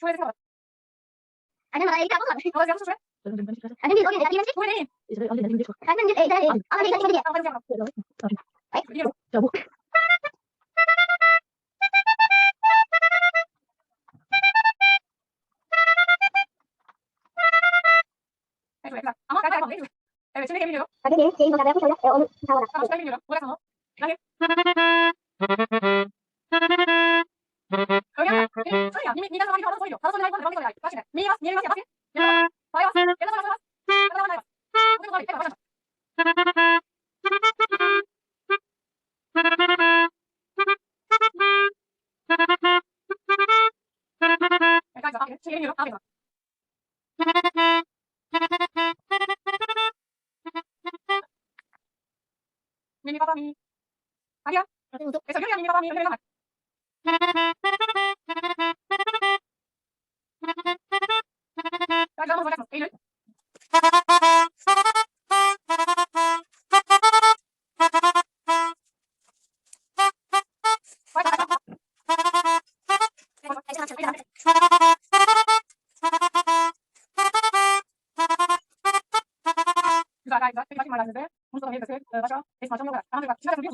Şuraya resim var. Annem bana ilgi almadı. Orası yanlış şuraya. Annem bir oraya geldi. Buraya değil. Annem bir evde ama bir geldi diye. Tamam, ben yapalım. Gidiyorum. Çabuk. Evet, şuraya güzel. Ama ben de yapalım değil mi? Evet, şimdi geliyorum. Hadi gelin şeyin bakalım şöyle onu tavana. Tamam, şuraya geliyorum. Burası mı? Hadi. Öyle yapma. Şöyle yap. Miden zaman gibi bana soruyor. Sana soruyor. Bana soruyor. Bak şimdi. Miye bas. Miye bas. Yap. Yap. Fa'ya bas. Yana bas. Bas. Yana bas. Bugün sonra bir. Başla. Evet, güzel. Aferin. Şimdi geliyorum. Aferin. Mimi baba mi. Hadi ya. Söylüyor ya mimi baba mi. Öyle bak. Güzel olacaksın. Eylül. Başla. Güzel, gayet güzel. Peki bakayım hala size. Bunu sonra verirse. Başka. Esma çok yok. Tamam, güzel. Şimdi bakın biliyor musun?